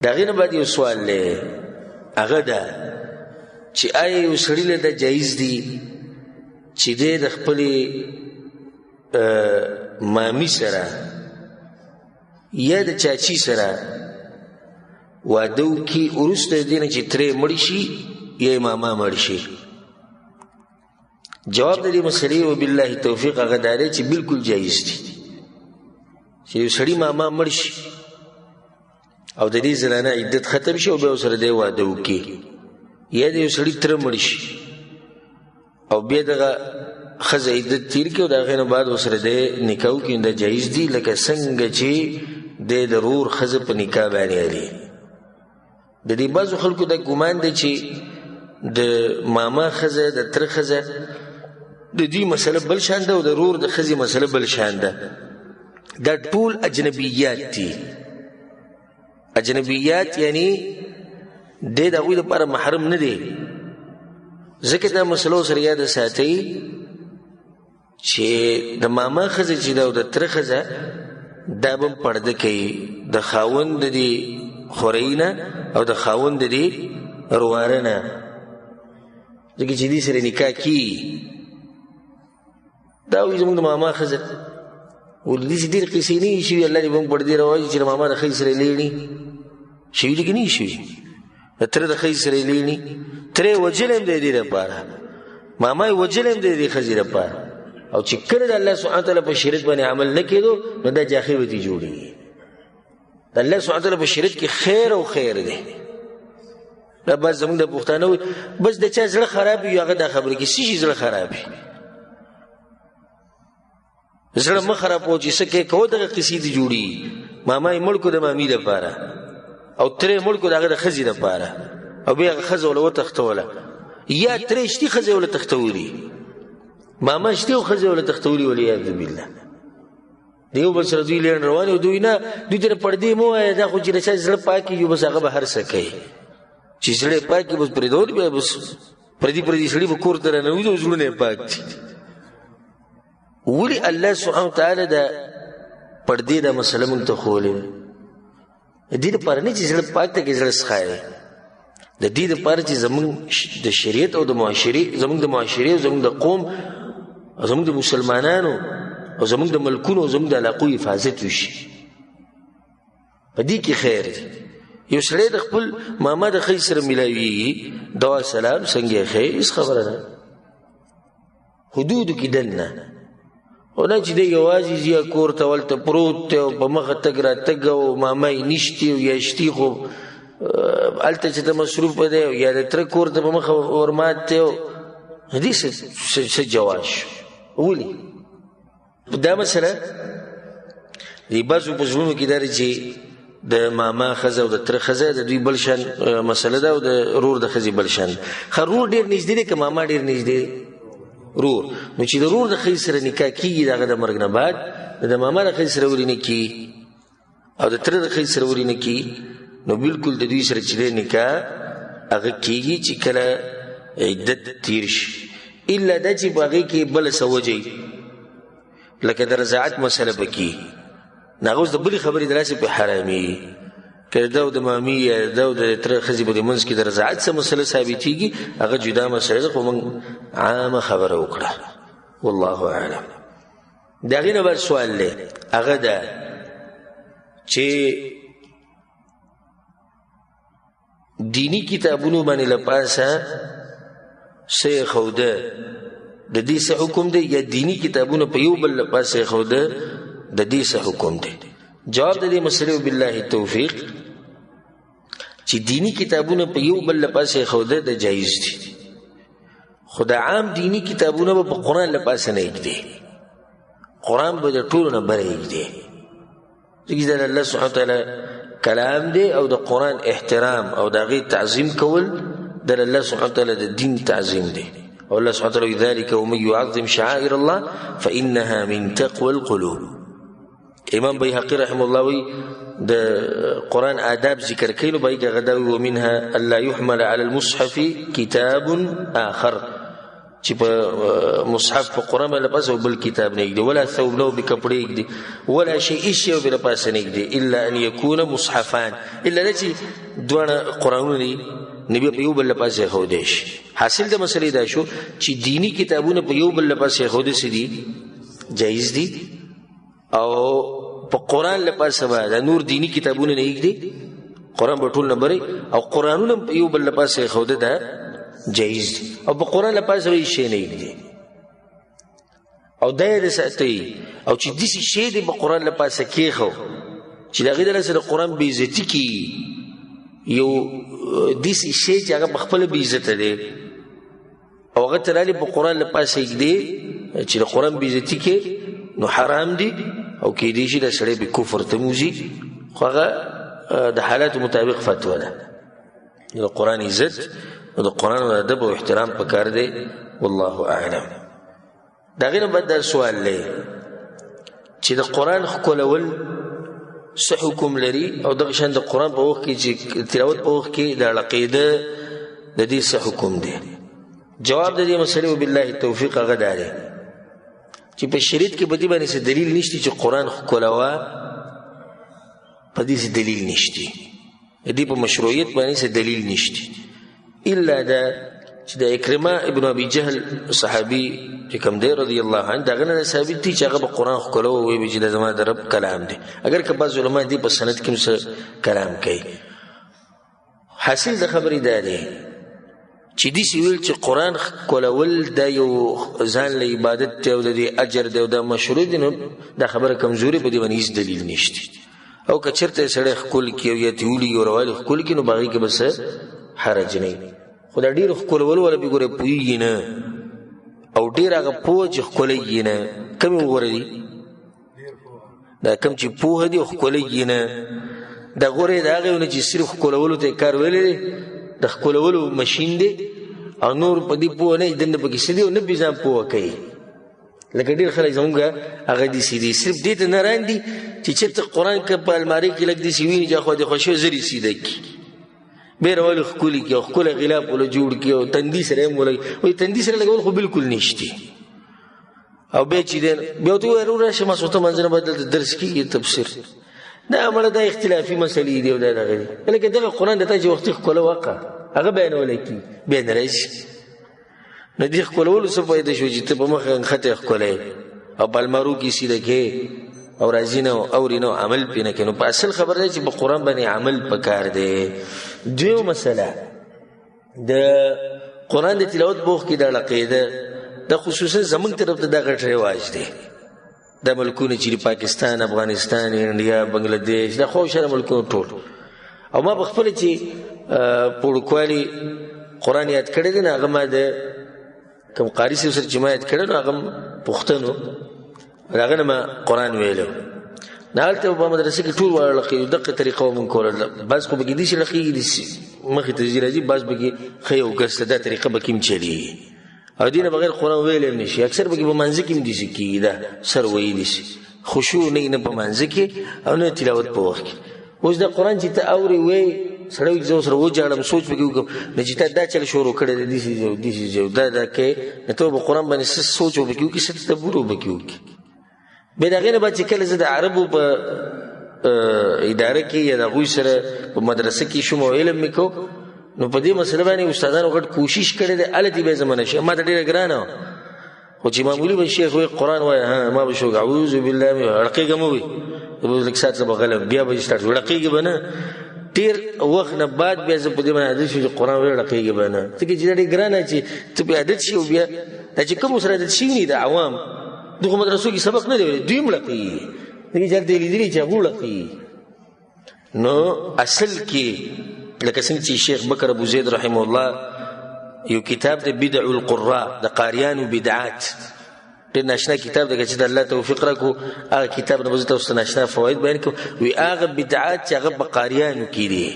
دا غینه بعد یو سوال له هغه دا چې آیا یو سړی له دا جایز دی چې د خپل مامی سره یا د چاچی سره واده وکړي وروسته د دې نه چې ترې مړ شي یا ماما مړ شي؟ جواب د دې مسلې وبالله توفیق هغه دا دی چې بالکل جایز دی چې یو سړی ماما مړ شي او د دې زنانه عدت ختم شي او بیا سره دی واده وکړي، یا د یو سړي تره مړ شي او بیا دغه ښځه عدت تیر کړي او د هغې نه بعد ورسره دی نکاح وکړي، دا جایز دي لکه څنګه چې دی د ورور ښځه په نکاح باندې علي. د دې بعضو خلکو دا ګمان دی چې د ماما ښځه د تره ښځه د دې مسله بل شان ده او د ورور د ښځې مسله بل شان ده. دا ټول اجنبیات دي. اجنبیات یعنی د هغوی لپاره محرم نه دی. ځکه دا مسله سره یاد ساتئ چې د ماما ښځه چې ده او د تره ښځه دا به پرده کوي د خاوند د دې خورۍ نه او د خاوند د دې رواره نه، ځکه چې دې سره نکاح کیږي. دا وایي زموږ د ماما ښځه ولې داسې ډېرې قصې نه وي شوي، الله دې به موږ پردې راواچي چې د ماما د ښځې سره یې لیڼي شوي دي که نه وي شوي، د تره د ښځې سره یې لیڼي. تره یې وجلی هم دی د دې لپاره، ماما یې وجلی هم دی د دې ښځې لپاره. او چې کله د الله سبحانه وتعالی په شریعت باندې عمل نه کېدو نو دا جاخې ورته جوړېږي. د الله سبحانه وتعالی په شریعت کې خیر او خیر دی. دا بس زموږ د پښتانه وایي بس د چا زړه خراب وي هغه دا خبرې کوي. څه شي زړه خراب وي؟ زړه مه خرابوه چې څه کوې کوه، دغه قصې دې جوړېږي. ماما یې مړ کړو د مامي لپاره او تره یې مړ کړو د هغه د ښځې لپاره او بیا هغه ښځه وله وتښتوله، یا تره یې شتي ښځه یې وله تښتولي، ماما شتي او ښځه یې وله تښتولي والعیاذ بالله. د یو بل سره دوی لیڼ روان او دوی نه دوی ته پردې مه وایه دا خو چې د چا زړه پاک کېږي بس هغه به هر څه کوي. چې زړه یې پاک کړي بس پرېږدول بیا بس پردي سړي به کور ته راننوځي او زړونه یې پاک دي. ولې الله سبحانه وتعالی دا پردې دا مسله موږ ته ښولې ده؟ د دې لپاره نه چې زړه پاک ته کې زړه سخایې، د دې لپاره چې زموږ د شریعت او د معاشرې زموږ د معاشرې او زموږ د قوم او زموږ د مسلمانانو او زموږ د ملکونو او زموږ د علاقو حفاظت وشي. په دې کې خیر دی. یو سړی د خپل ماما د ښځې سره میلاویږي، دوا سلام څنګه یې ښې، هېڅ خبره نه، حدودو کې دننه، او نه چې دی یوازې ځي کور ته ولته پروت دی او په مخه تګ راتګ او ماما یې نشتي او یا شتي خو هلته چې ته مصروفه دی یا د تره کور ته په مخه ورمات دی او دې څه جواز شو؟ ولې؟ دا مسله د بعضو په زړونو کې دا چې د ماما ښځه او د تره ښځه د دوی بل شان مسله ده او د رور د ښځې بل شان. ښه رور ډېر نږدې دی که ماما ډېر نږدې دی؟ رور. نو چې د رور د ښځې سره نکاح کېږي د هغه د مرګ نه بعد د ماما د ښځې سره ولې نه کېږي او د تره د ښځې سره ولې نه کېږي؟ نو بلکل د دوی سره چې دی نکاح هغه کېږي چې کله عدت تیر شي، الا دا چې په هغې کې بله څه وجه لکه د رضاعت مسله پکې نو هغه اوس د بلې خبرې دلاسې پې حرامېږي. که د او د مامي یا د او د تره ښځې په دې منځ کې د رضاعت څه مسله ثابتېږي هغه جدا مسله ده، خو موږ عامه خبره وکړه. والله اعلم. د هغې نه بل سوال دی هغه ده چې دینی کتابونو باندې له پاسه څه یې ښوده د دې څه حکم دی، یا دینی کتابونه په یو بل له پاسه یې ښوده د دې څه حکم دی؟ جواب د دې مسلې وبالله توفیق چې دینی کتابونه په یو بل له پاسه یې ښوده د جایز دي، خو د عام دینی کتابونه به په قرآن له پاسه نه ایږدي، قرآن به د ټولو نه بره ایږدي، ځکه د الله سبحانه وتعالی کلام دی او د قرآن احترام او د هغې تعظیم کول د الله سبحانه وتعالی د دین تعظیم دی. او الله سبحانه وتعالی ذلك ومن يعظم شعائر الله فإنها من تقوى القلوب. امام بیهقی رحمه الله وی د قرآن آداب ذکر کوي نو بای هغه دا وی ومنها الا يحمل على المصحف کتاب آخر، چې په مصحف په قرآن باندې پس او بل کتاب نه یږدي ولا ثوب له بکپړې یږدي ولا شی هیڅ یو بل پاس نه یږدي الا ان يكون مصحفان الا چې دوه قرآنونه دي نبی په یو بل پاس خو دیش حاصل د مسلې دا شو چې دینی کتابونه په یو بل پاس خو دي سدي جایز دي او په قرآن لپاره باندې نور دینی کتابونه نه یږدي قرآن په ټول نمبر او قرآنونه په یو بل پاس خو ده جایز دي او په قرآن لپاره وی شی نه یږدي او دایره ساتي او چې دسی شی دی په قرآن لپاره کې خو چې دا غیر سره قرآن بی عزتی کی یو دسی شی چې هغه خپل بی عزت دی او هغه ترالی په قرآن لپاره یږدي چې قرآن بی عزتی کې نو حرام دي او کې دي چې د سړی به کفر ته موزي خو هغه د حالات مطابق فتوا ده د قرآن عزت او د قرآن او ادب او احترام پکار دی والله اعلم دا غیر بعد دا سوال لې چې د قرآن خولول څه حکم لري او دغه شان د قرآن په وخت کې چې تلاوت په وخت کې د عقیده د دې څه حکم دی جواب د دې مسلې وبالله التوفیق هغه دی چې په شریعت کې بدی باندې څه دلیل نشته چې قرآن خولوا په دې څه دلیل نشته دې په مشروعیت باندې څه دلیل نشته الا دا چې د اکرمه ابن ابي جهل صحابي چې کوم دی رضی الله عنه دا غنه ثابت دي چې هغه په قرآن خولو وي چې د زما د رب کلام دی اگر که بعض علما دي په سند کې څه کلام کوي حاصل د خبرې دا دی چې دې سویل چې قرآن خولول دا یو ځان له عبادت ته او د اجر دی او د مشروع دي نو دا خبره کمزوري په دې باندې هیڅ دلیل نشته او که چرته سړی خپل کې او یا تیولي او روالي خپل کې نو باغی کې بس حرج نه خدای ډیر خپلول ولا به ګوره پویږي نه او ډیر هغه پوج خپلېږي نه کم وګوره دي دا کم چې پوه دي خپلېږي نه دا ګوره دا هغه نه چې صرف خپلولو ته کار ویلې د خپلولو ماشين دی او نور په دې پوه نه دنه پکې سدي او نه بيځان پوه کوي لکه ډیر خلک زموږه هغه دي سدي صرف دې ته نه راندي چې چېرته قرآن کې په الماری کې لګ دي سی ویني چې خو دې خوشو زری سیده کی بیر ول خولي کې خپل غلاف ول جوړ کې او تندي سره مولای وي تندي سره لګول خو بالکل نشتی او به چې دین بیا ته ورور شمه سوته منځنه بدل درس کې تفسیر دا امر د اختلافي مسلې دی او دا غوړي لکه دغه قرآن د ته وخت خپل واقع هغه بیانول کی بین راشي نه دي خپلول څه پیدا شو چې ته په مخه خطه خپلې او بلمرو کې سیده کې او راځینو او رینو عمل پینه کینو په اصل خبر دی چې په قرآن باندې عمل پکار دی دیو مسله د قرآن د تلاوت بوخ کې د عقیده د خصوصا زمونږ طرف ته د غټ رواج دی د ملکونو چې پاکستان افغانستان انډیا بنگلاديش د خو شر ملکونو ټول او ما بخپل چې پړکوالي قرآن یاد کړی دی هغه ما د کوم قاری سره چې ما یاد کړی هغه پښتنو راغنه ما قرآن ویلو نالته په مدرسې کې ټول ورلقي دغه طریقه مون کوله بعض خو بګی دي چې لخي دي مخې ته زیراجي بعض بګی خيو ګرسته دا طریقه بکیم چلی او دینه بغیر قرآن ویل نشي اکثر بګی په منځ کې دي چې کیدا سر وی دي خشوع نه په منځ کې او نه تلاوت په وخت اوس د قرآن چې ته اوري وی سړی زو سره وځړم سوچ وکړم نه چې تا دا چل شروع کړی دي چې دا کې نه ته په قرآن باندې سوچ وکړو کې ست ته بورو وکړو به دا غنه چې کله زه د عربو په اداره کې یا د غوي سره په مدرسه کې شوم علم وکړو نو په دې مسله باندې استادانو غټ کوشش کړې ده الته به زمانه شه ما ډېر ګرانه خو چې معمولی به شیخ وي قرآن وای ها ما به شو اعوذ بالله من رقیقه مو وي د لیک سات به غلط بیا به ستارت رقیقه بنه ډیر وخت نه بعد بیا زه په دې باندې عادت شو چې قرآن وی رقیقه بنه ته کې ډېر ګرانه چې ته په عادت شي بیا چې کوم سره عادت شي نه د عوام دغه مدرسو کې سبق نه دی دوی ملقي دغه ځل دی لیدلی چې غوړقي نو اصل کې لکه څنګه چې شیخ بکر ابو زید رحمه الله یو کتاب د بدع القراء د قاریانو بدعات ډېر ناشنا کتاب دی چې د الله توفیق راکو هغه کتاب نه بزته اوس ناشنا فواید بیان کو وی هغه بدعات چې هغه په قاریانو کې دي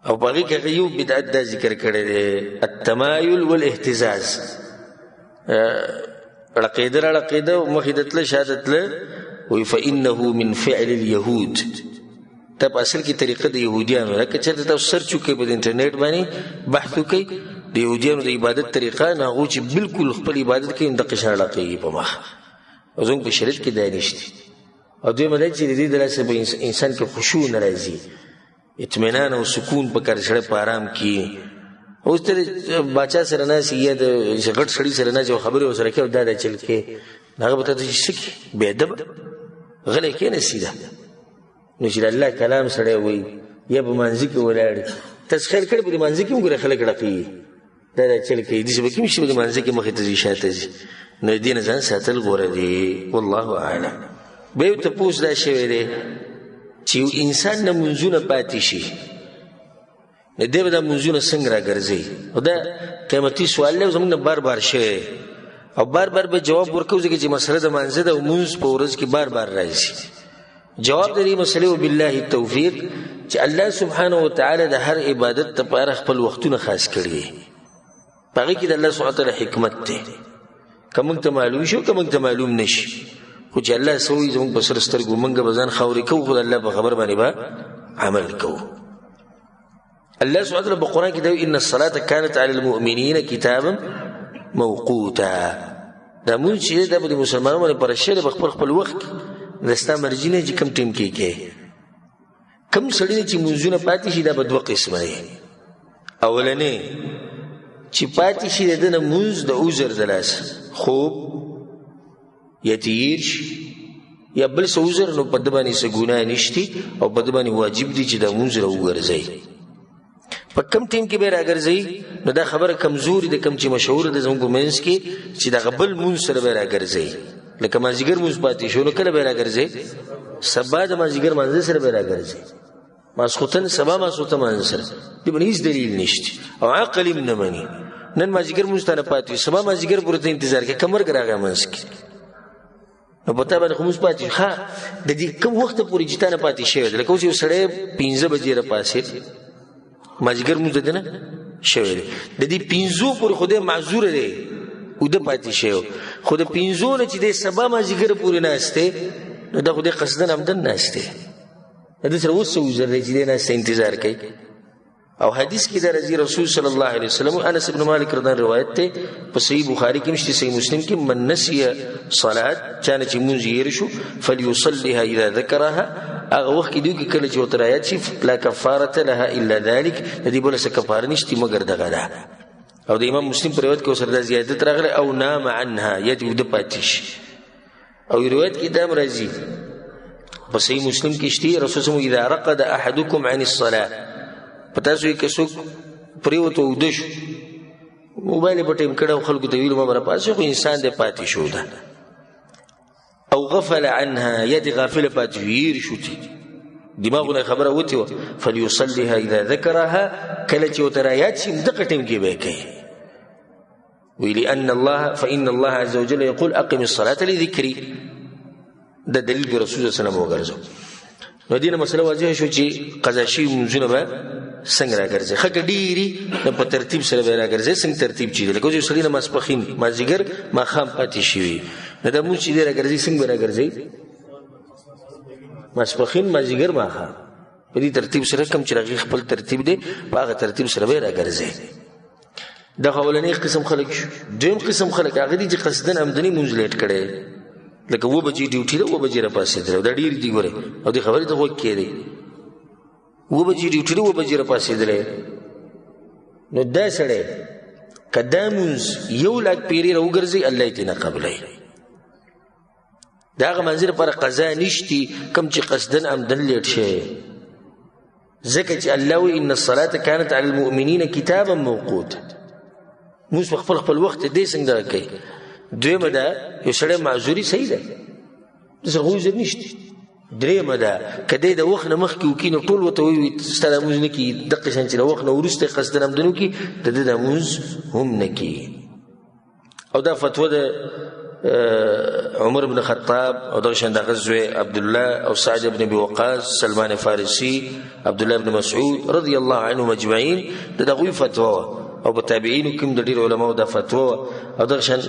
او باقي کې یو بدعت د ذکر کړی دی التمایل والاهتزاز عقیده مخیدتله شهادتله وی فإنه من فعل اليهود تب اصل کی طریقه د يهوديانو لکه چې تاسو سرچ وکړئ په انټرنیټ باندې بحث وکړئ د یهودیانو د عبادت طریقه نه هغوی چې بالکل خپل عبادت کوي دقې شان علاقه په مخ او زموږ په شریعت کې دا نشته. او دویمه دا چې د دې د لاسه به انسان کې خشوع نه راځي، اطمینان او سکون په کار سره په آرام کې. اوس ته باچا سره ناسي یا د غټ سړي سره ناسي او خبرې ورسره کوي او دا چل کې هغه به ته سکي بې ادب غلی کېناسي ده. نو چې الله کلام سړی وایي یا په مانځي کې ولاړ تسخیر کړي په دې مانځي کې وګوره خلک ړقي دا چل کې داسې به کوم شي په دې مانځي کې مخې ته ځي شاته ځي. نو دې نه ځان ساتل غوره دي. والله اعلم. به یو تپوس دا شوی دی چې یو انسان نه منځونه پاتې شي نو دی به دا منځونه څنګه راګرځي. او دا قیمتي سوال دی زموږ نه بار بار شوی او بار بار به جواب ورکوو ځکه چې مسله د مانځه ده او مونځ په ورځ کې بار بار راځي. جواب د دې مسلې وبالله التوفیق چې الله سبحانه وتعالی د هر عبادت لپاره خپل وختونه خاص کړي. په هغې کې د الله سبحانه وتعالی حکمت دی. که موږ ته معلوم شي او که موږ ته معلوم نه شي، خو چې الله څه وایي زموږ په سر سترګو موږ به ځان خاورې کوو، خو د الله په خبر باندې به عمل کوو. الله سبحانه وتعالی په قرآن کې دا وایي ان الصلاة كانت على المؤمنین کتابا موقوتا. دا مونځ چې دی دا به د مسلمانانو باندې پره شوی دی په خپل خپل وخت کې. دا ستا مرجي نه چې کوم ټیم کې کې کوم سړي نه چې مونځونه پاتې شي دا به دوه قسمه دی. اولنی چې پاتې شي د ده نه مونځ د عذر د لاسه، خوب یا تیر شي یا بل څه عذر، نو په ده باندې څه ګناه نشتی او په ده باندې واجب دی چې دا مونځ راوګرځوي. په کم ټیم کې به راګرځوي نو دا خبره کمزوري ده، کم چې مشهوره ده زموږ په منځ کې چې دغه بل مونځ سره به راګرځوي. لکه مازدیګر مونځ پاتې شو نو کله به راګرځوي؟ سبا د مازدیګر مانځه سره به راګرځوي، ماسخوتن سبا ماسخوته مانځه سره. دې باندې هېڅ دلیل نشته او عقل هم نه مني. نن مازدیګر مونځ ته نه پاتې وي، سبا مازدیګر پورې ته انتظار کوي، که مرګ راغی منځ کې نو په تا باندې خو مونځ پاتې شي. ښه د دې کوم وخته پورې چې تا نه پاتې شوی دی، لکه اوس یو سړی 5 بجې راپاڅېد مازدیګر مونځ د ده نه شوی دی، د دې 5 پورې خو دی معذوره دی اوده پاتې شوی، خو د 5 نه چې دی سبا مازدیګر پورې ناست دی نو دا خو دی قصدن عمدن ناست دی، د ده سره اوس څه عذر دی چې دی ناست انتظار کوي. او حدیث کې د رضی رسول صلی الله علیه وسلم انس بن مالک رضی الله روایت ته په صحیح بخاری کې مشته، صحیح مسلم کې من نسی صلات چانه چې مونږ یې شو فليصليها اذا ذكرها، هغه وخت کې دوی کې کله چې وتر آیات شي لا کفاره لها الا ذلك، د دې بل څه کفاره نشته مگر دغه ده. او د امام مسلم په روایت کې سره د زیادت راغله او نام عنها ید ود پاتیش. او روایت کې دا مرضی په صحیح مسلم کې شته رسول الله اذا رقد احدكم عن الصلاه، پتا سوی که څوک پریوته وده شو موبایل په ټیم کړه خلکو ته ویلو ما بره پاسې خو انسان دې پاتې شو ده، او غفل عنها ید غافله پاتې ویر شو چې دماغونه خبره وتی و فليصليها اذا ذكرها، کله چې وتر آیات شي دغه ټیم کې به کوي. ویلی ان الله فان الله عز وجل يقول اقم الصلاه لذكري، دا دلیل دی رسول الله صلی الله علیه وسلم. نو دینه مسله واضح شو چې قضا شي منځونه به څنګه راګرځي. خکه ډیری په ترتیب سره به راګرځي. څنګه ترتیب چي لکه چې سړی نماز پخین مازیګر ما خام پاتې شي نو دا مو چې راګرځي څنګه راګرځي ماسپخین مازیګر ما خام په دې ترتیب سره کم چې راغي خپل ترتیب دی په هغه ترتیب سره به راګرځي. دا اولنی قسم خلک شو. دویم قسم خلک هغه دي چې قصدن آمدنی مونږ لیټ کړي، لکه 2 بجې ډیوټي ده 2 بجې را پاسېدل دا ډیر دی ګوره او دې خبرې ته غوږ کېدی 2 بجې ډیوټي ده 2 بجې را پاسېدل نو دا سړی که دا مونځ 1 لاک پیرې راوګرځي الله یې ترېنه قبلوي. د هغه منځ لپاره قضا نشتی کوم چې قصدن عمدن لیټ شي، ځکه چې الله وایي ان الصلاة كانت على المؤمنین کتابا موقوتا. مونځ په خپل خپل وخت دې څنګه کوي. دویمه ده یو سړی معذوري صحیح ده دسره خو عذر نشته. درېیمه ده که دی د وخت نه مخکې وکړي نو ټول ورته وایي ستا دا مونځ نه کړي، دقې شان چې د وخت نه وروسته یې قصدن عمدن وکړي د ده دا مونځ هم نه کړي. او دا فتوه ده عمر بن خطاب او دغه شان دغه زوی عبدالله او سعد بن ابي وقاص سلمان فارسي عبدالله بن مسعود رضی الله عنهم اجمعین د دغوی فتوا او په تابعینو کې د ډېر علماو دا فتوا او دغه شان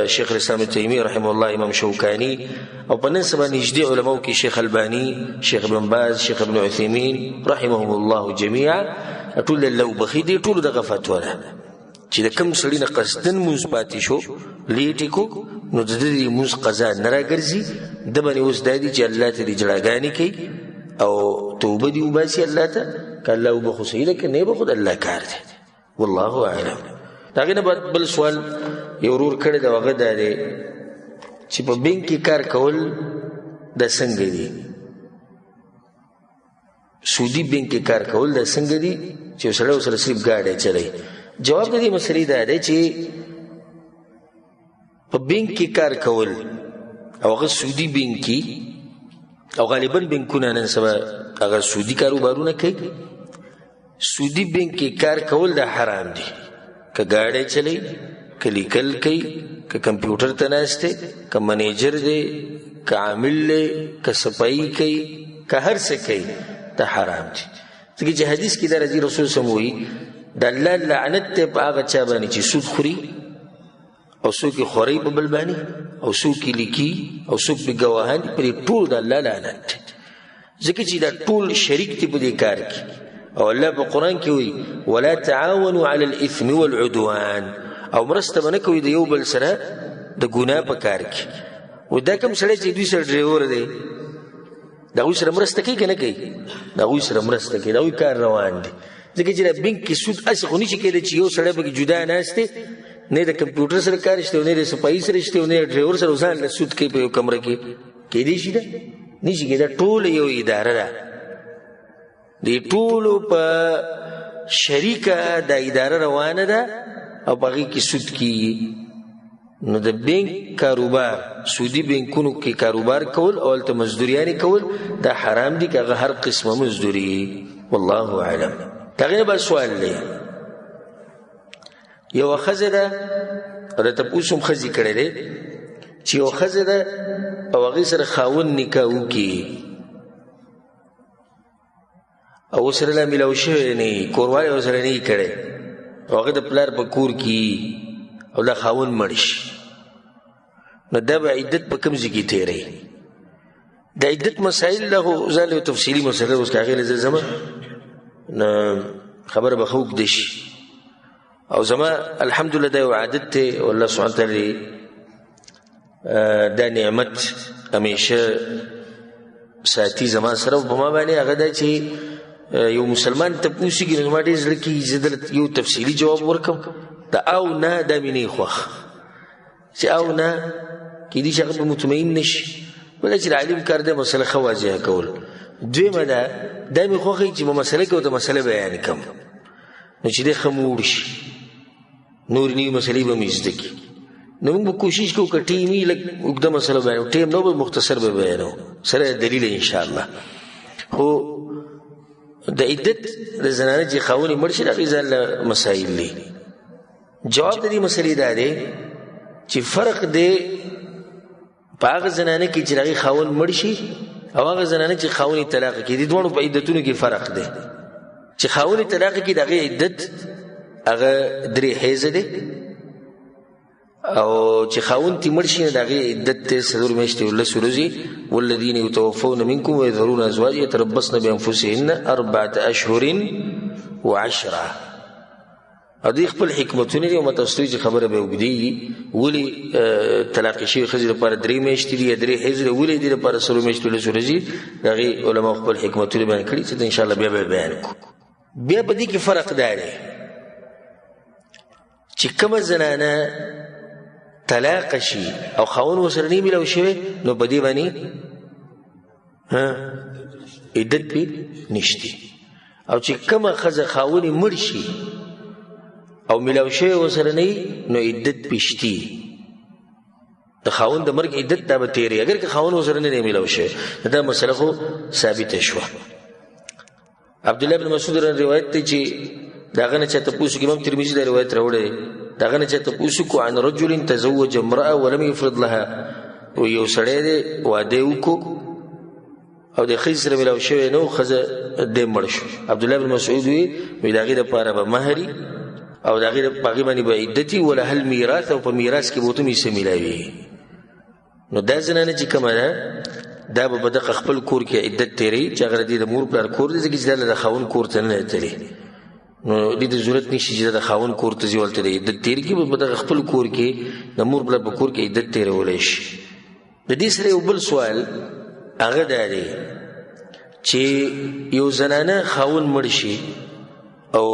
شیخ الاسلام تیمیه رحمه الله امام شوکانی او په نن سبا نږدې علماو کې شیخ البانی شیخ ابن باز شیخ ابن عثیمین رحمهم الله جميعا ټول لو بخي دي ټول دغه فتوا ده. چې د کم سړي نه قصدن مونځ پاتې شو لیټې کو نو د دې مونځ قضا نه راګرځي د باندې اوس دا دي چې الله ته دې جړاګانې کوي او توبه دې وباسي الله ته که الله وبخو ده که نه به خود الله کار دی والله اعلم. د هغې نه بعد بل سوال یو ورور کړی دی هغه دا دی چې په بینک کې کار کول دا څنګه دي سودي بینک کې کار کول دا څنګه دي چې یو سړی ورسره صرف ګاډی چلوي. جواب د دې مسلې دا دی چې په بینک کې کار کول او هغه سودي بینک کې او غالبا بینکونه نن سبا هغه سودي کاروبارونه کوي. سودي بینک کې کار کول دا حرام دي که ګاډی چلی که لیکل کوي که کمپیوټر ته ناست دی که منیجر دی که عامل دی که صفایي کوي که هر څه کوي دا حرام دي. ځکه چې حدیث کې دا راځي رسول صلی الله علیه وسلم وایي د الله لعنت دی په هغه چا باندې چې سود خوري او څوک یې خوري په بل باندې او څوک یې لیکي او څوک پرې ګواهان دي پرې ټول د الله لعنت دی. ځکه چې دا ټول شریک دي په دې کار کې او الله په قرآن کې وایي ولا تعاونوا على الاثم والعدوان او مرسته به نه کوئ د یو بل سره د ګناه په کار کې. و دا کوم سړی چې دوی سره ډریور دی د هغوی سره مرسته کوي که نه کوي؟ د هغوی سره مرسته کوي د هغوی کار روان دی. ځکه چې د بینک کې سود هسې خو نشي کېدی چې یو سړی پکې جدا ناست دی نه د کمپیوټر سره کار شته او نه د صفایي سره شته او نه د ډریور سره ځان له سود کوي په یو کمره کې کېدی شي ده نشي کېدی. ټوله یو اداره ده د ټولو په شریکه دا اداره روانه ده او په هغې کې سود کېږي. نو د بینک کاروبار سودي بینکونو کې کاروبار کول او هلته مزدوریانې کول دا حرام دي که هغه هر قسمه مزدوري والله اعلم. د هغې نه بل سوال دی یوه ښځه ده او د تپوس هم ښځې کړی دی چې یوه ښځه ده او هغې سره خاوند نکاح وکړي او ورسره لا میلاو شوی نه وي کوروالی ورسره نه وي کړی او هغه د پلار په کور کې او دا خاوند مړ شي نو دا به عدت په کوم ځای کې تېروي؟ د عدت مسایل له خو ځان له تفصیلي مسله اوس که هغې له زه ځمه نو خبره به ښه اوږده شي او زما الحمدلله دا یو عادت دی او الله سبحانه تعالی دا نعمت همیشه ساتي زما سره او په ما باندې هغه دا چې یو مسلمان تپوس کړي نو زما ډېر زړه کېږي زه دلته یو تفصیلي جواب ورکړم د او نه دا مې نه خوښ چې او نه کېدای شي هغه به مطمئن نه شي بله چې د عالم کار دی مسله ښه واضحه کول. دویمه ده دا مې خوښوي چې په مسله کې ورته مسله بیان کړم نو چې دی ښه موړ شي نورې نوي مسلې به مې زده کړي نو موږ به کوشش کوو که ټیم وي لږ اوږده مسله بیانوو ټیم نه به مختصر به بیانوو سره دلیل انشاءالله. خو د عدت د زنانه چې خاوند یې مړ شي د هغې ځان له مسایل دي. جواب د دې مسلې دا دی چې فرق دی په هغه زنانه کې چې د هغې خاوند مړ شي او هغه زنانه چې خاوند یې طلاقه کړي د دواړو په عدتونو کې فرق دی. چې خاوند یې طلاقه کړي د هغې عدت هغه 3 حیضه دی او چې خاوند یې مړ شي د هغې عدت دی 4 میاشتې 10 ورځې والذین یتوفون منکم ویذرون ازواج یتربصن بانفسهن 4 اشهر و10 او دوی خپل حکمتونه دي او متوسطوي چې خبره به اوږدېږي ولې طلاقې شوې ښځې لپاره 3 میاشتې دي یا 3 حیض دی ولې دې لپاره 4 میاشتې 10 ورځې د هغې علماو خپل حکمتونه بیان کړي چې انشاءالله بیا به بیان کړو. بیا په دې کې فرق دا دی چې کومه زنانه طلاق شي او خاوند ورسره نه میلاو شوی نو په دې باندې عدت پې نشته او چې کومه ښځه خاوند یې مړ شي او میلاو شوی ورسره نه نو عدت پې شتي د خاوند د مرګ عدت دا به تېري اگر که خاوند ورسره نه دی میلاو شوی دا مسله خو ثابته شوه. عبدالله بن مسعود روایت دی چې د هغه نه چا تپوس وکړي امام ترمذي دا روایت راوړی د هغه نه چا تپوس وکړو عن رجل تزوج امرأة ولم یفرض لها یو سړی دی واده وکړو او د ښځې سره میلاو شوی نه و ښځه دی مړ شو. عبدالله بن مسعود وی د هغې دپاره به مهري او د هغې باندې به عدتي ولهل میراث او په میراث کې به ورته حصه میلاوي. نو دا زنانه چې کومه ده دا به دغه خپل کور کې عدت تېروي چې هغه د دې د مور پلار کور دی ځکه چې دا د خاوند کور ته نه تللی نو دې ته ضرورت نشي چې د خاوند کور ته ځي ولته د عدت تېر کړي، په دغه خپل کور کې د مور پلار په کور کې عدت تېرولی شي. د دې سره یو بل سوال هغه دا دی چې یو زنانه خاوند مړ شي او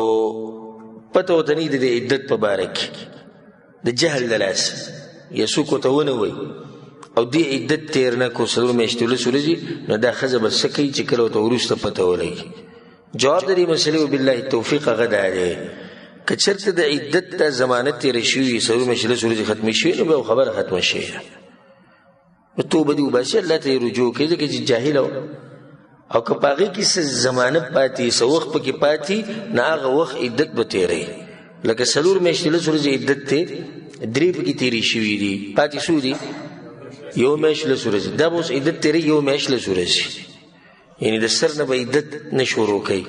پته ورته نه وي د عدت په باره کې د جهل د لاسه یا څوک ورته ونه وایي او دې عدت تېر نه کړو 4 میاشتې 11 ورځې، نو دا ښځه به څه کوي چې کله ورته وروسته پته ولګي؟ جواب د دې مسلې وبالله التوفیق هغه دا دی که چېرته د عدت ته ضمانت تېره شوي 4 میاشتې 11 ورځې ختمې شوي نو بیا خبره ختمه شوې ده، توبه دې وباسي، الله ته یې رجوع کوي ځکه چې جاهل او که په هغې کې څه ضمانت پاتې څه وخت پکې پاتې نه هغه وخت عدت به تېروي. لکه 4 میاشتې 11 ورځې عدت دی 3 پکې تېرې شوي دي پاتې څو دي 1 میاشت 11 ورځې، دا به اوس عدت تېروي 1 میاشت 11 ورځې، یعنی د سر نه به عدت نه شروع کوي.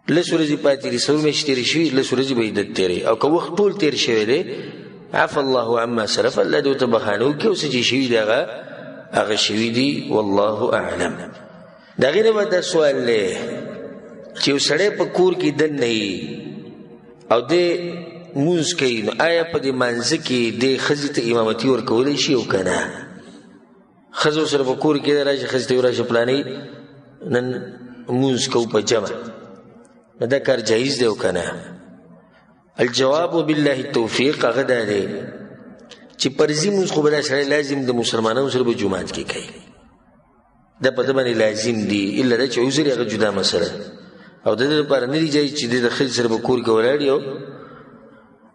11 ورځې پاتې دي 4 میاشتې تېرې شوي 11 ورځې به عدت تېروي، او که وخت ټول تېر شوی دی عفا الله عما سلف، الله دې ورته بخښنه وکړي او څه چې شوي دي هغه شوي دي والله اعلم. د هغې نه به دا سوال دی چې یو سړی په کور کې دننه وي او دی مونځ کوي، نو آیا په دې مانځه کې دې ښځې ته امامتي ورکولی شي او که نه؟ ښځه ورسره په کور کې ده راشي ښځې ته وراشه پلانۍ نن مونځ کوو په جمع، نو دا کار جایز دی او که نه؟ الجواب بالله التوفیق هغه دا دی چې فرضي مونځ خو به دا سړی لازم د مسلمانانو سره به جومات کې کوي، دا په ده باندې لازم دي، الا دا چې عذر یې هغه جدا مسله او د دې لپاره نه دی جایز چې دی د ښځې سره به کور کې ولاړ یو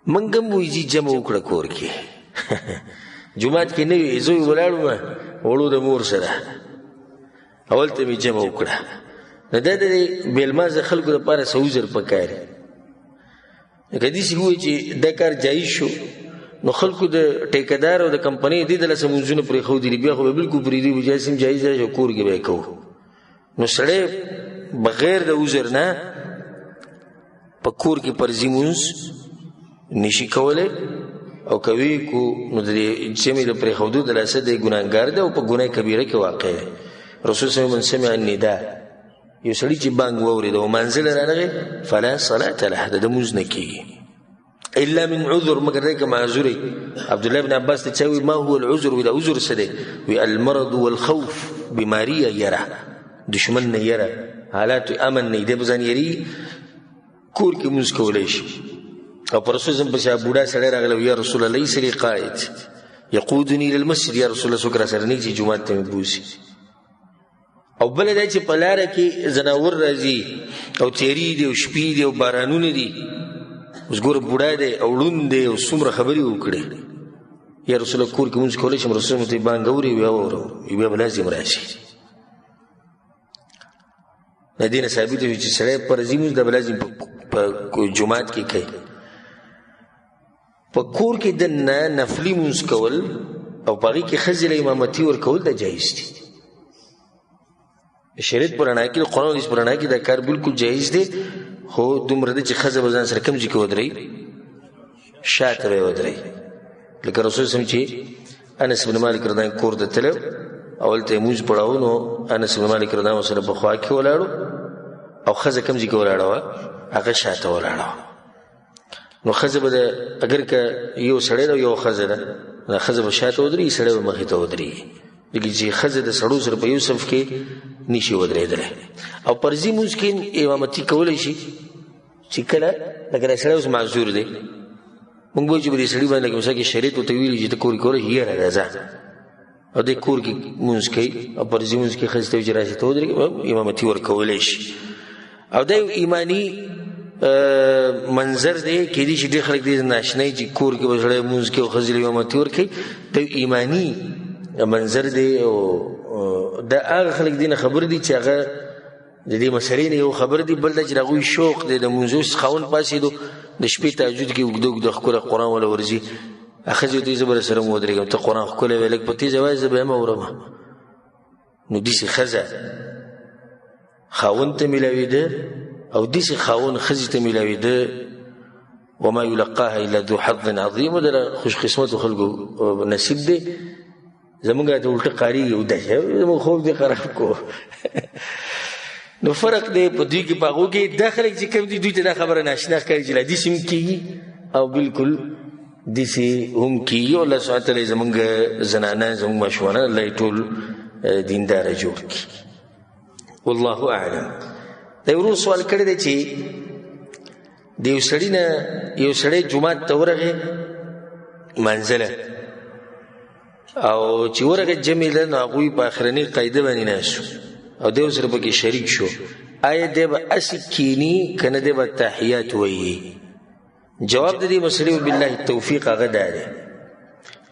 منګ هم وایي چې جمع وکړه کور کې جومات کې نه وي، زه یې ولاړ وړو د مور سره اولته مې جمع وکړه، نو دا د بېلمازه خلکو لپاره څه عذر پکار دی. که داسې ووایي چې دا کار جایز شو نو خلکو د ټیکهدار او د کمپنۍ دې دله څه مونځونه پرېښودي دي بیا خو به بلکل پرېږدي به جایز هم جایز دی کور کې به یې کوو. نو سړی بغیر د عذر نه په کور کې فرضي مونځ نشي کولی او کوي کو نو د جمعې د پرېښودو د لاسه دی ګناهګار دی او په ګناه کبیره کې واقع دی. رسول صلی الله علیه وسلم سمع النداء، یو سړي چې بانګ واورېد او منزل رانغی فلا صلاة له، د مونځ نه کېږي الا من عذر، مگر دی که معذور وي. عبدالله بن عباس ته چا وي ما هو العذر؟ وي د عذر څه دی؟ وي المرض والخوف، بیماري یا یره، دشمن نه یره، حالات امن نه دی، به ځان یري کور کې مونځ کولی شي. او پر رسول صلی الله علیه وسلم پسې بوډا سړی راغلی یا رسول الله لیس لی قائد یقودنی للمسجد، یا رسول الله څوک را سره نه چې جومات ته مې بوځي. او بله دا چې په لاره کې ځناور راځي او تیری دی او شپې دي او بارانونه دي، اوس ګوره بوډا دی او ړوند دی او څومره خبرې وکړې، یا رسول الله کور کې مونځ کولی شم؟ رسول الله ته بانګ اوري بیا واورو بیا به لازم راشي. د دې نه ثابته وي چې سړی فرضي مونځ د به لازم په جومات کې کوي. په کور کې دننه نفلي مونځ کول او په هغې کې ښځې له امامتي ورکول دا جایز دي. شریعت په رڼا کې د قرآن حدیث په رڼا کې دا کار بلکل جایز دی، خو دومره ده چې ښځه به ځان سره کوم ځای کې ودرئ؟ شاته به یې ودرئ. لکه رسول صلی الله علیه وسلم چې انس بن مالک رضی الله عنه کور ته تللی او هلته یې مونځ پړاو، نو انس بن مالک رضی الله عنه سره په خوا کې ولاړو او ښځه کوم ځای کې ولاړه وه؟ هغه شاته ولاړه وه. نو ښځه به اگر که یو سړی ده یو ښځه ده، دا ښځه به شاته ودرېږي سړی به مخې ته ودرېږي، لکه چې ښځه د سړو سره په یو صف کې نشي ودرېدلی. او فرضي مونځ کې امامتي کولی شي چې کله لکه دا سړی اوس معذور دی، مونږ وایو چې په دې سړي باندې لکه مثال کې شریعت ورته ویلي چې ته کور کې کولی شي یاره راځه او دی کور کې مونځ کوي او فرضي مونځ کې ښځې ته وایي چې راشي ته ودرېږي امامتي ورکولی شي. او دا یو ایماني منظر دی، کېدای شي ډېر خلک دې ناشنایي چې کور کې به سړی مونځ کوي او ښځې له امامتي ورکوي، دا یو ایماني منظر دی. او دا هغه خلک دې نه خبر دي چې هغه د دې مسلې نه یو خبر دي، بل دا چې د هغوی شوق دی د مونځو خاوند پاڅېدو د شپې تهجد کې اوږده اوږده ښکله قرآن وله ورځي، ښځې ورته وایي زه به درسره م ودرېږم ته قرآن ښکلی وایې لږ په تیزه وایه زه به یم اورم. نو داسې ښځه خاوند ته میلاوېده او داسې خاوند ښځې ته میلاوېده وما یلقاها الا ذو حظ عظیم، د خوش قسمتو خلکو نصیب دی. زمونږ ته الټه قاریږي او داسې زمونږ خوب دې خراب کو نو فرق دی په دوی کې په هغو کې دا خلک چې کوم دي دوی ته دا خبره ناشنا ښکاري چې لا داسې هم کېږي او بالکل داسې هم کېږي. الله سبحانه وتعالی زموږ زنانه زموږ ماشومانه الله یې ټول دینداره جوړ کړي. والله اعلم. دا یو ورور سوال کړی دی چې د یو سړي نه یو سړی جومات ته ورغی منزله او چې ورغی جمع ده نو هغوی په اخرنۍ قاعده باندې ناست او دی ورسره پکې شریک شو. آیا دی به هسې کښېني که نه دی به تحیات وایي؟ جواب د دې مسلې وبالله التوفیق هغه دا دی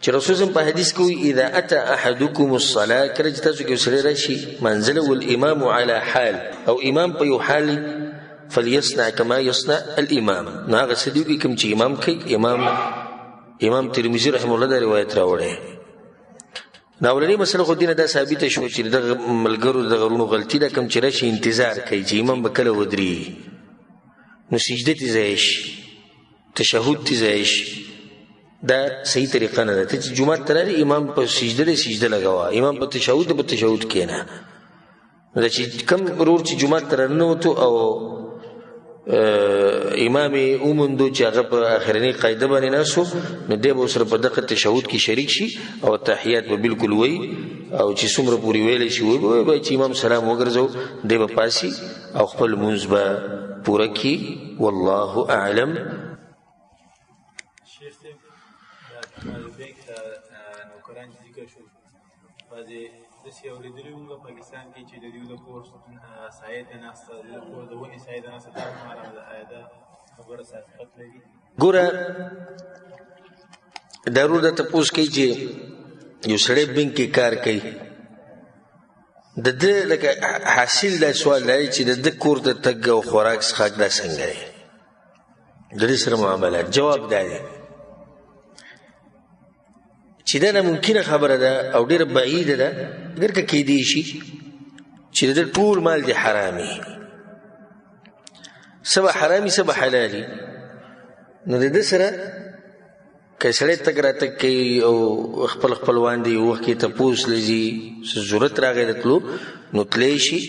چې رسول صلی په حدیث کې وایي اذا اتى احدکم الصلاه، کله چې تاسو کې یو سړی راشي منزله والامام على حال او امام په یو حال فليصنع كما يصنع الامام، نو هغه څه دی کوم چې امام کوي. امام ترمذي رحمه الله دا روایت راوړی. ناولنی مسله خو دینه دا ثابته شو چې دغه ملګرو د غرونو غلطي ده کوم چې راشي انتظار کوي چې امام به کله ودرېږي نو سجده ته ځای شي تشهد ته ځای شي. دا صحیح طریقه نه ده. ته چې جومات ته رالې امام په سجده دی سجده لګوه، امام په تشهد دی په تشهد کښېنه. دا چې کوم ورور چې جومات ته راننوتو او امام یې وموندو چې هغه په اخرنۍ قاعده باندې ناست و نو دی به ورسره په دغه تشهد کې شریک شي او تحیات به بالکل وایي او چې څومره پورې ویلی شي وایي به چې امام سلام وګرځو دی به پاسي او خپل لمونځ به پوره کړي. والله اعلم. شیخ صاحب د بینک نوکران چې ذکر شو بعضې داسې اورېدلي وم په پاکستان کې چې د دوی د کور سایه ته ناسته د کور د ونې سایه ته ناسته دا کومه آیا دا خبره صحت لري؟ ګوره ضرور دا تپوس کوي چې یو سړی بینک کې کار کوي د ده لکه حاصل دا سوال دی چې د ده کور ته تګ او خوراک څښاک دا څنګه دی د دې سره معاملات؟ جواب دا دی چې دا ناممکنه خبره ده او ډېره بعیده ده اگر که کیدی شي چې د ټول مال دی حرامي، څه به حرامي څه به حلالي. نو د ده سره که سړی تګ راتګ کوي او خپل خپلوان دی یو وخت کې تپوس لځي څه ضرورت راغی د تلو نو تلی شي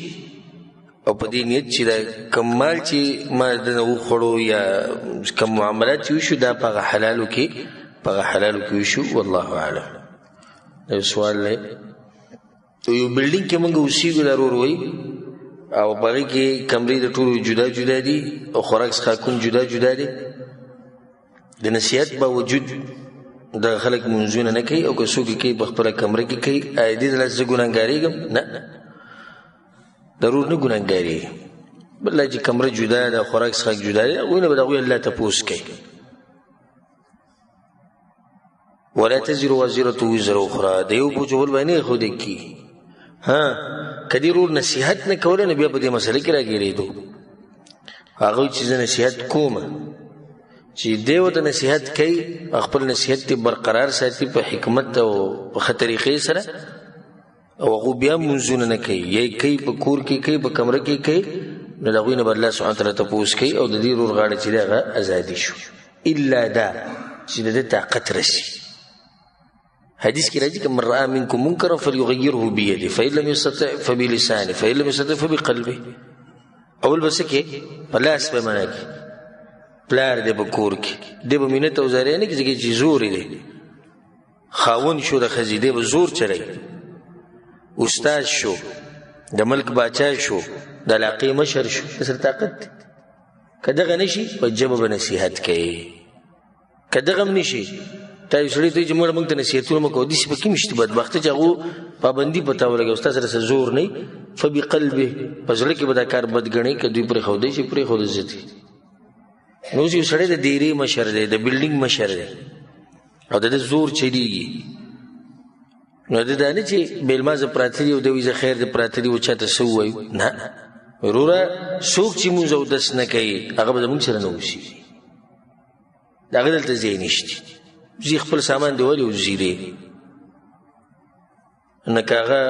او په دې نیت چې دا کم مال چې ما د نه وخوړو یا کم معاملات چې وشو دا په هغه حلالو کې وشو. والله اعلم. دا یو سوال دی. یو بلډینګ کې موږ اوسېږو دا ورور وایي او په هغې کې کمرې د ټولو جدا جدا دي او خوراک څښاکونه جدا جدا دي. د نصیحت باوجود د خلک منځونه نه کوي او که څوک یې کوي په خپله کمره کې کوي. آیا دې دلته زه ګناهګارېږم؟ نه ضرور نه ګناهګارېږي. بله چې کمره جدا ده خوراک څښاک جدا دی هغوی نه به د هغوی الله تپوس کوي. ولا تزر وازرة وزر اخرى د یو بوجول به نه ایښودی کېږي. که دې ورور نصیحت نه کولی نو بیا په دې مسله کې راګېرېدو. هغوی چې زه نصیحت کوم چې دی ورته نصیحت کوي خپل نصیحت دې برقرار ساتي په حکمت او په ښه طریقې سره او هغوی بیا منځونه نه کوي یا کوي په کور کې کوي په کمره کې کوي نو د هغوی نه به الله سبحانه تعالی تپوس کوي او د دې ورور غاړه چې دی هغه ازادي شو الا دا چې د ده طاقت رسي. حدیث کې راځي که من رأى منکم منکرا فلیغیره بیده فإن لم یستطع فبلسانه فإن لم یستطع فبقلبه. اول به څه کې په لاس به منع کړي. پلار دی په کور کې دی به مینت او زاریه نه کړي چې زور دی خاوند شو د ښځې دی به زور چلوي. استاد شو د ملک باچا شو د علاقې مشر شو سره طاقت دی. که دغه نه شي په ژبه به نصیحت کوي. که دغه هم نه شي تا یو سړی ته چې موږ ته نصیحتونه مه کوو داسې په کوم شي بدبخته چې هغو پابندي په تا ولګوي ستا سره څه زور نه وي فبقلبه په زړه کې به دا کار بد ګڼي که دوی پرېښودی شي پرېښودل زه دي. نو اوس یو سړی د ډیرې مشر دی د بلډینګ مشر دی او د ده زور چلیږي نو د دا نه چې بېلما زه پراته دي او د وي زه خیر د پراته دي و چاته څه ووایو نه وروره څوک چې مونځ اودس نه کوي هغه به زمونږ سره نه اوسېږي د هغه دلته ځای نشته زی خپل سامان دی ولی وزیری نه که هغه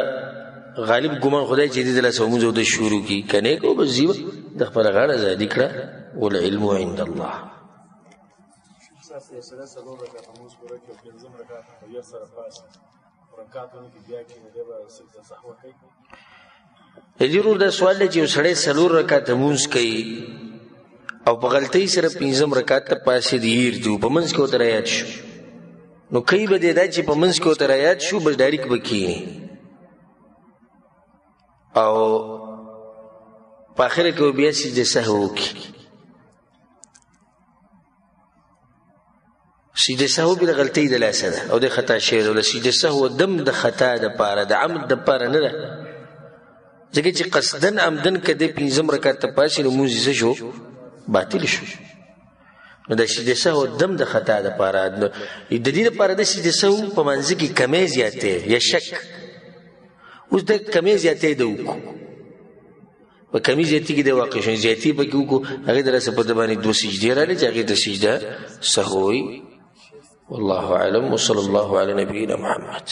غالب ګمان خدای چې دې د لاسه مونځ اودس شروع کړي که نه کو بس زی به د خپله غاړه ازادي کړه والعلم عند الله. دې ورور دا سوال دی چې یو سړی 4 رکعاته لمونځ کوي او په غلطۍ سره 5م رکعت ته پاسې دی هیر دی په منځ کې ورته رایاد شو نو کوي به دی دا چې په منځ کې ورته رایاد شو بس ډایرکټ به کښېني او په آخره کې به بیا سجده سهو وکړي سجده سهو بیا د غلطۍ د لاسه ده او د خطا شوی ده سجده سهو دم د خطا دپاره د عمد دپاره نه ده ځکه چې قصدن عمدن که دی 5م رکعت ته پاسې نو لمونځ یې څه شو باطل شو نو د سجده سهو دم د خطا دپاره د دې دپاره د سجده سهو په منځ کې کمی زیاتی یا شک اوس د کمی زیاتی د وکړو په کمی زیاتی کې د واقع شو زیاتی پکې وکړو هغې د لاسه په ده باندې 2 سجدې راغلې چې هغې ته سجده سهو وي والله اعلم وصلى الله على نبينا محمد